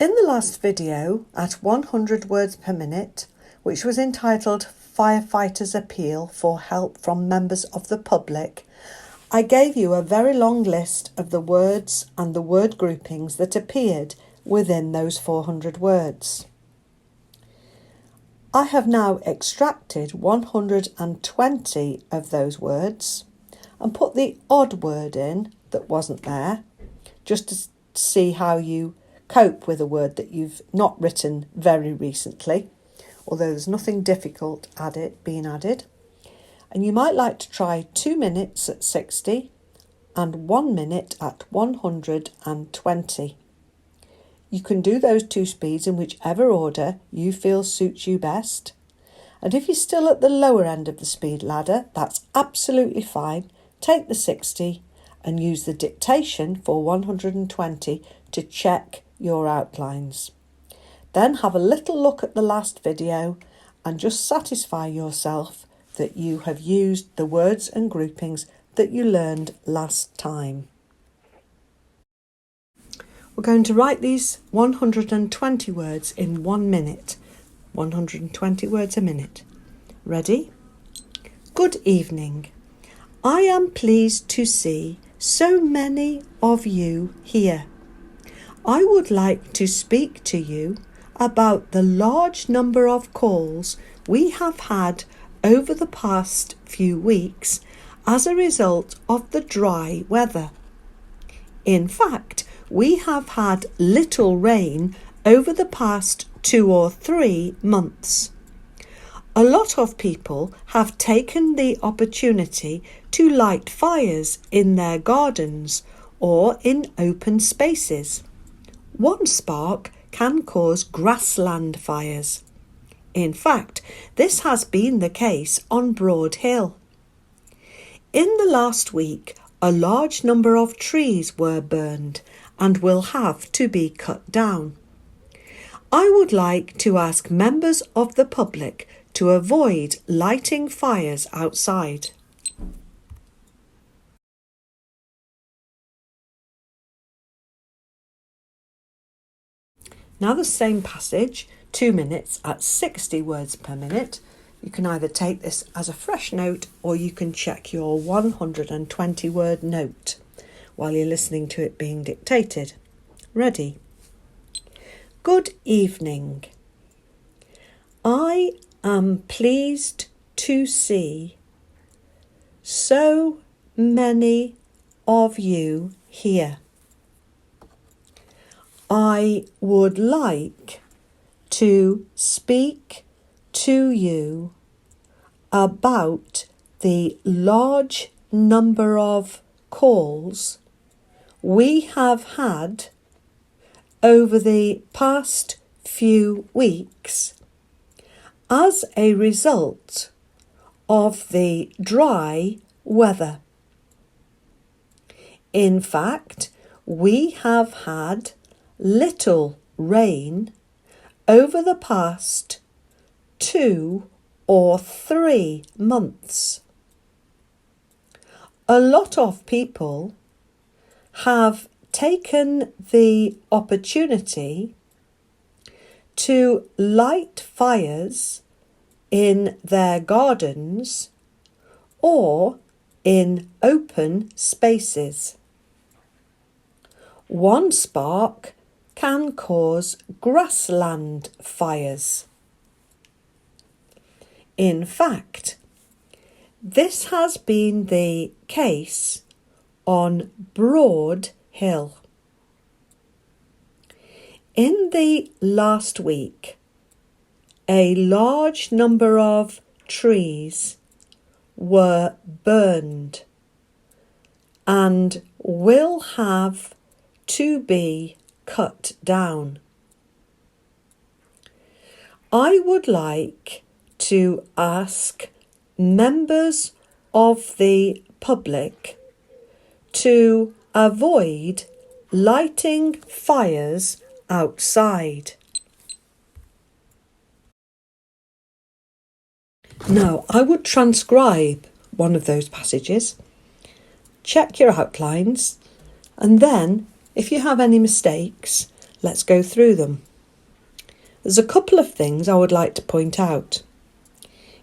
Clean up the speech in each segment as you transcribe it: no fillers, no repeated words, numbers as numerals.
In the last video at 100 words per minute, which was entitled Firefighters Appeal for Help from Members of the Public, I gave you a very long list of the words and the word groupings that appeared within those 400 words. I have now extracted 120 of those words and put the odd word in that wasn't there, just to see how you cope with a word that you've not written very recently, although there's nothing difficult being added. And you might like to try 2 minutes at 60 and 1 minute at 120. You can do those two speeds in whichever order you feel suits you best. And if you're still at the lower end of the speed ladder, that's absolutely fine. Take the 60 and use the dictation for 120 to check your outlines. Then have a little look at the last video and just satisfy yourself that you have used the words and groupings that you learned last time. We're going to write these 120 words in 1 minute. 120 words a minute. Ready? Good evening. I am pleased to see so many of you here. I would like to speak to you about the large number of calls we have had over the past few weeks as a result of the dry weather. In fact, we have had little rain over the past 2 or 3 months. A lot of people have taken the opportunity to light fires in their gardens or in open spaces. One spark can cause grassland fires. In fact, this has been the case on Broad Hill. In the last week, a large number of trees were burned and will have to be cut down. I would like to ask members of the public to avoid lighting fires outside. Now the same passage, 2 minutes at 60 words per minute. You can either take this as a fresh note or you can check your 120 word note while you're listening to it being dictated. Ready? Good evening. I am pleased to see so many of you here. I would like to speak to you about the large number of calls we have had over the past few weeks as a result of the dry weather. In fact, we have had little rain over the past 2 or 3 months. A lot of people have taken the opportunity to light fires in their gardens or in open spaces. One spark can cause grassland fires. In fact, this has been the case on Broad Hill. In the last week, a large number of trees were burned and will have to be cut down. I would like to ask members of the public to avoid lighting fires outside. Now, I would transcribe one of those passages, check your outlines, and then, if you have any mistakes, let's go through them. There's a couple of things I would like to point out.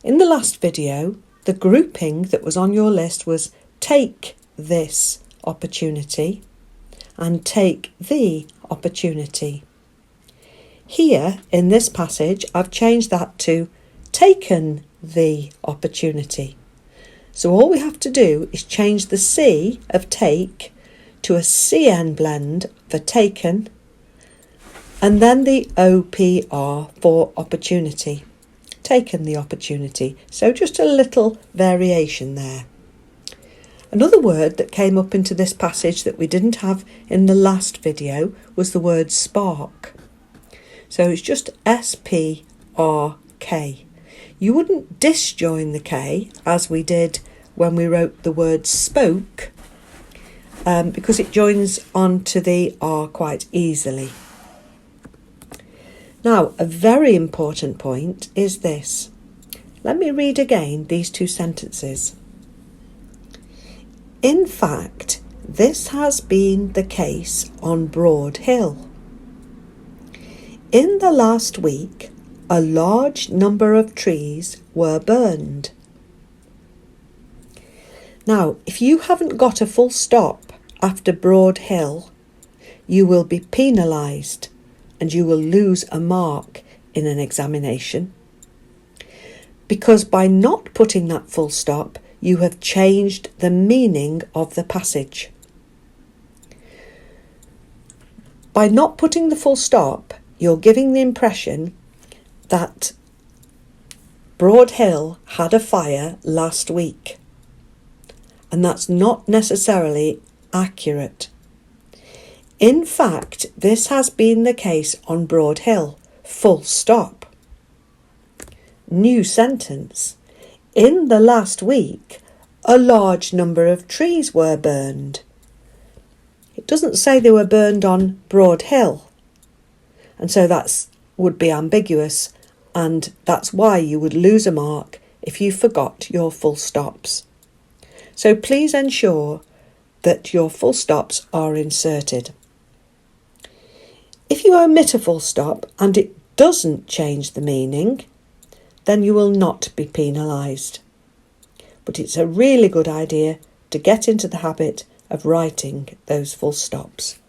In the last video, the grouping that was on your list was take this opportunity and take the opportunity. Here in this passage, I've changed that to taken the opportunity. So all we have to do is change the C of take to a CN blend for taken, and then the OPR for opportunity. Taken the opportunity. So just a little variation there. Another word that came up into this passage that we didn't have in the last video was the word spark. So it's just SPRK. You wouldn't disjoin the K as we did when we wrote the word spoke, because it joins onto the R quite easily. Now, a very important point is this. Let me read again these two sentences. In fact, this has been the case on Broad Hill. In the last week, a large number of trees were burned. Now, if you haven't got a full stop after Broad Hill, you will be penalised and you will lose a mark in an examination. Because by not putting that full stop, you have changed the meaning of the passage. By not putting the full stop, you're giving the impression that Broad Hill had a fire last week. And that's not necessarily accurate. In fact, this has been the case on Broad Hill, full stop. New sentence. In the last week, a large number of trees were burned. It doesn't say they were burned on Broad Hill. And so that would be ambiguous, and that's why you would lose a mark if you forgot your full stops. So please ensure that your full stops are inserted. If you omit a full stop and it doesn't change the meaning, then you will not be penalised. But it's a really good idea to get into the habit of writing those full stops.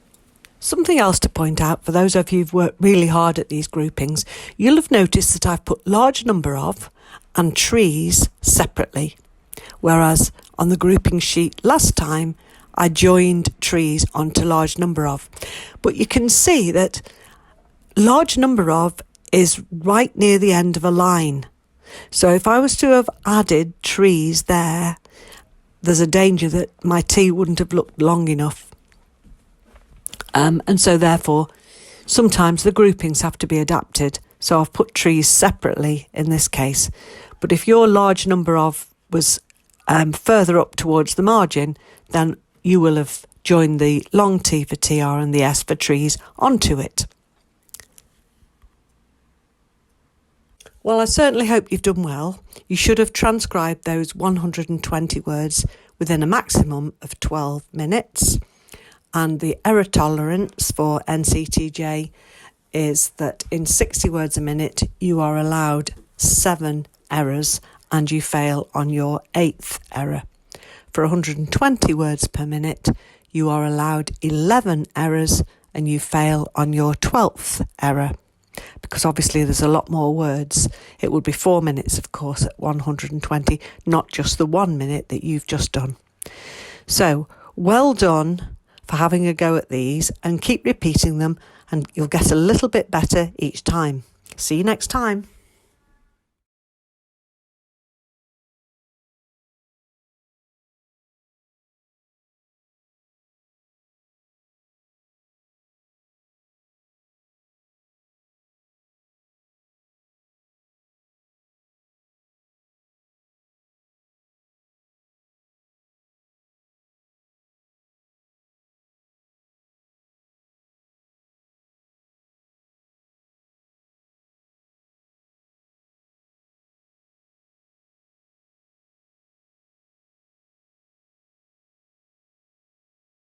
Something else to point out for those of you who've worked really hard at these groupings, you'll have noticed that I've put large number of and trees separately, whereas on the grouping sheet last time I joined trees onto large number of. But you can see that large number of is right near the end of a line. So if I was to have added trees there, there's a danger that my T wouldn't have looked long enough. And so therefore, sometimes the groupings have to be adapted. So I've put trees separately in this case. But if your large number of was further up towards the margin, then you will have joined the long T for TR and the S for trees onto it. Well, I certainly hope you've done well. You should have transcribed those 120 words within a maximum of 12 minutes. And the error tolerance for NCTJ is that in 60 words a minute, you are allowed 7 errors and you fail on your 8th error. For 120 words per minute, you are allowed 11 errors and you fail on your 12th error. Because obviously there's a lot more words. It would be 4 minutes, of course, at 120, not just the 1 minute that you've just done. So, well done for having a go at these, and keep repeating them and you'll get a little bit better each time. See you next time.